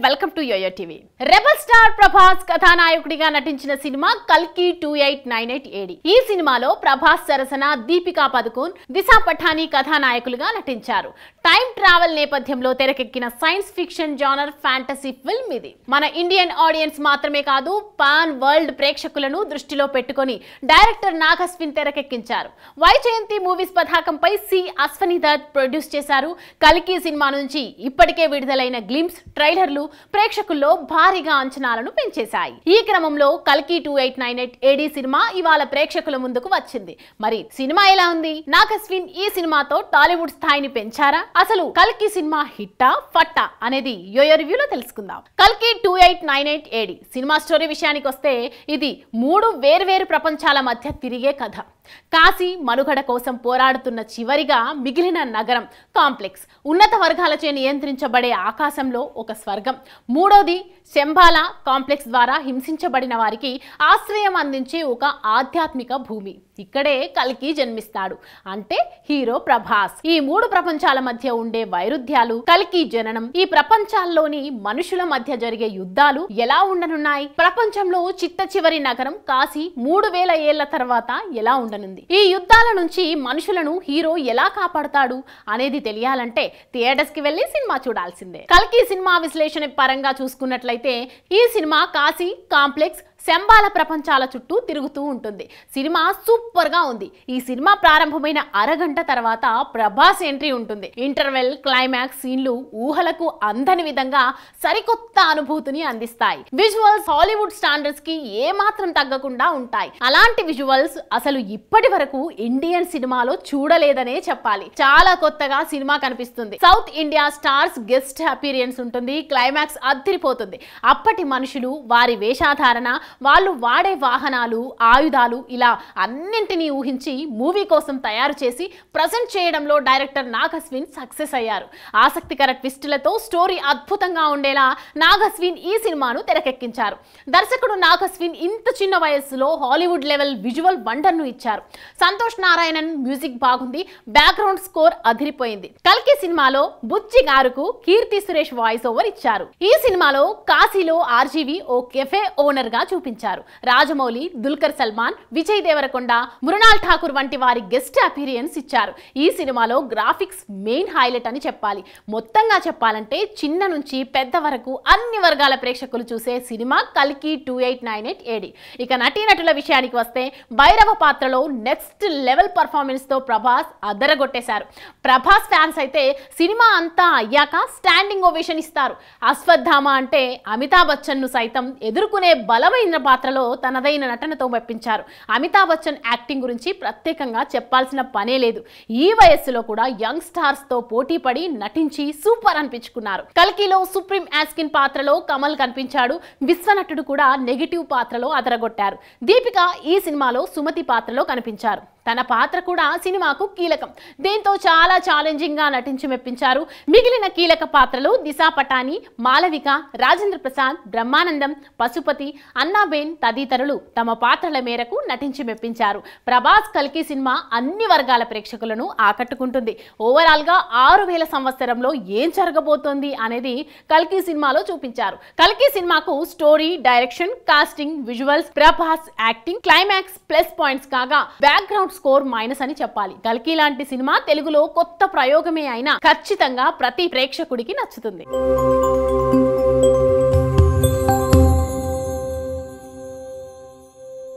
Welcome to YoYo TV. Rebel star Prabhas కథానాయకుడిగా నటించిన cinema కల్కి 2898 AD. ఈ సినిమాలో ప్రభాస్ సరసన దీపికా పదుకోన్, దిశా పఠానీ కథానాయకులుగా నటించారు. టైం ట్రావెల్ నేపథ్యంలో తెరకెక్కిన science fiction genre fantasy film ఇది. మన ఇండియన్ ఆడియన్స్ మాత్రమే కాదు, పాన్ వరల్డ్ ప్రేక్షకులను దృష్టిలో పెట్టుకొని డైరెక్టర్ నాగ్ అశ్విన్ తెరకెక్కించారు. వైజయంతి మూవీస్ పతాకంపై సి అశ్వని దత్ ప్రొడ్యూస్ చేశారు. కల్కి సినిమా నుంచి ఇప్పటికే విడుదలైన గ్లిమ్స్, ట్రైలర్లు ప్రేక్షకుల్లో భారీగా అంచనాలను పెంచేశాయి. ఈ క్రమంలో కల్కి 2898 AD సినిమా ఇవాళ ప్రేక్షకుల ముందుకు వచ్చింది. మరి సినిమా ఎలా ఉంది? నాగ్ అశ్విన్ ఈ సినిమాతో టాలీవుడ్ స్థాయిని పెంచారా? అసలు కల్కి సినిమా హిట్టా ఫట్టా అనేది యోయో రివ్యూలో తెలుసుకుందాం. కల్కి 2898 AD సినిమా స్టోరీ విషయానికి వస్తే ఇది 3 వేర్వేరు ప్రపంచాల మధ్య తిరిగే కథ. కాశీ మనుగడ కోసం పోరాడుతున్న చివరిగా మిగిలిన నగరం కాంప్లెక్స్, ఉన్నత వర్గాలచే నియంత్రించబడే ఆకాశంలో ఒక స్వర్గం. మూడోది శంబాలా కాంప్లెక్స్ ద్వారా హింసించబడిన వారికి ఆశ్రయం అందించే ఒక ఆధ్యాత్మిక భూమి. ఇక్కడే కల్కి జన్మిస్తాడు, అంటే హీరో ప్రభాస్. ఈ 3 ప్రపంచాల మధ్య ఉండే వైరుధ్యాలు, కల్కి జననం, ఈ ప్రపంచాల్లోని మనుషుల మధ్య జరిగే యుద్ధాలు ఎలా ఉండనున్నాయి? ప్రపంచంలో చిట్ట చివరి నగరం కాశీ 3000 ఏళ్ల తర్వాత ఎలా ఉండనుంది? ఈ యుద్ధాల నుంచి మనుషులను హీరో ఎలా కాపాడతాడు అనేది తెలియాలంటే థియేటర్స్ కి వెళ్లి సినిమా చూడాల్సిందే. కల్కి సినిమా విశ్లేషణ పరంగా చూసుకున్నట్లయితే ఈ సినిమా కాశీ, కాంప్లెక్స్, శంబాల ప్రపంచాల చుట్టూ తిరుగుతూ ఉంటుంది. సినిమా సూపర్ గా ఉంది. ఈ సినిమా ప్రారంభమైన అరగంట తర్వాత ప్రభాస్ ఎంట్రీ ఉంటుంది. ఇంటర్వెల్, క్లైమాక్స్ సీన్లు ఊహలకు అందని విధంగా సరికొత్త అనుభూతిని అందిస్తాయి. విజువల్స్ హాలీవుడ్ స్టాండర్డ్స్ కి ఏ మాత్రం తగ్గకుండా ఉంటాయి. అలాంటి విజువల్స్ అసలు ఇప్పటి వరకు ఇండియన్ సినిమాలో చూడలేదనే చెప్పాలి. చాలా కొత్తగా సినిమా కనిపిస్తుంది. South India stars guest appearance ఉంటుంది. క్లైమాక్స్ అదిరిపోతుంది. అప్పటి మనుషులు, వారి వేషధారణ, వాళ్ళు వాడే వాహనాలు, ఆయుధాలు, ఇలా అన్నింటినీ ఊహించి మూవీ కోసం తయారు చేసి ప్రజెంట్ చేయడంలో డైరెక్టర్ నాగ్ అశ్విన్ సక్సెస్ అయ్యారు. ఆసక్తికర ట్విస్టులతో స్టోరీ అద్భుతంగా ఉండేలా నాగ్ అశ్విన్ ఈ సినిమాను తెరకెక్కించారు. దర్శకుడు నాగ్ అశ్విన్ ఇంత చిన్న వయస్సులో హాలీవుడ్ లెవెల్ విజువల్ వండర్ ను ఇచ్చారు. సంతోష్ నారాయణన్ మ్యూజిక్ బాగుంది, బ్యాక్గ్రౌండ్ స్కోర్ అదిరిపోయింది. కల్కి సినిమాలో బుచ్చి గారుకు కీర్తి సురేష్ వాయిస్ ఓవర్ ఇచ్చారు. ఈ సినిమాలో కాశీలో ఆర్జీవి ఓ కెఫే ఓనర్ గా చూపించారు. రాజమౌళి, దుల్కర్ సల్మాన్, విజయ్ దేవరకొండ, మృణాల్ ఠాకూర్ వంటి వారి గెస్ట్ అపీరియన్స్ ఇచ్చారు. ఈ సినిమాలో గ్రాఫిక్స్ మెయిన్ హైలైట్ అని చెప్పాలి. మొత్తంగా చెప్పాలంటే చిన్న నుంచి పెద్ద వరకు అన్ని వర్గాల ప్రేక్షకులు చూసే సినిమా కల్కి 2898 AD. ఇక నటీనటుల విషయానికి వస్తే భైరవ పాత్రలో నెక్స్ట్ లెవెల్ పర్ఫార్మెన్స్ తో ప్రభాస్ అదరగొట్టేశారు. ప్రభాస్ ఫ్యాన్స్ అయితే సినిమా అంతా అయ్యాక స్టాండింగ్ ఓవేషన్ ఇస్తారు. అశ్వత్థామ అంటే అమితాబ్ బచ్చన్ ను సైతం ఎదుర్కొనే బలమైన పాత్రలో తనదైన నటనతో మెప్పించారు. అమితాబ్ బచ్చన్ యాక్టింగ్ గురించి ప్రత్యేకంగా చెప్పాల్సిన పనే లేదు. ఈ వయస్సులో కూడా యంగ్ స్టార్స్ తో పోటీ పడి నటించి సూపర్ అనిపించుకున్నారు. కల్కిలో సుప్రీం యాస్కిన్ పాత్రలో కమల్ కనిపించాడు. విశ్వనటుడు కూడా నెగిటివ్ పాత్రలో అదరగొట్టారు. దీపిక ఈ సినిమాలో సుమతి పాత్రలో కనిపించారు. తన పాత్ర కూడా సినిమాకు కీలకం. దీంతో చాలా ఛాలెంజింగ్ గా నటించి మెప్పించారు. మిగిలిన కీలక పాత్రలు దిశా పఠానీ, మాలవిక, రాజేంద్ర ప్రసాద్, బ్రహ్మానందం, పశుపతి, అన్నాబేన్ తదితరులు తమ పాత్రల మేరకు నటించి మెప్పించారు. ప్రభాస్ కల్కి సినిమా అన్ని వర్గాల ప్రేక్షకులను ఆకట్టుకుంటుంది. ఓవరాల్ గా 6000 సంవత్సరంలో ఏం జరగబోతోంది అనేది కల్కి సినిమాలో చూపించారు. కల్కి సినిమాకు story, direction, casting, visuals, Prabhas acting, climax plus points కాగా బ్యాక్గ్రౌండ్ స్కోర్ మైనస్ అని చెప్పాలి. కల్కి లాంటి సినిమా తెలుగులో కొత్త ప్రయోగమే అయినా ఖచ్చితంగా ప్రతి ప్రేక్షకుడికి నచ్చుతుంది.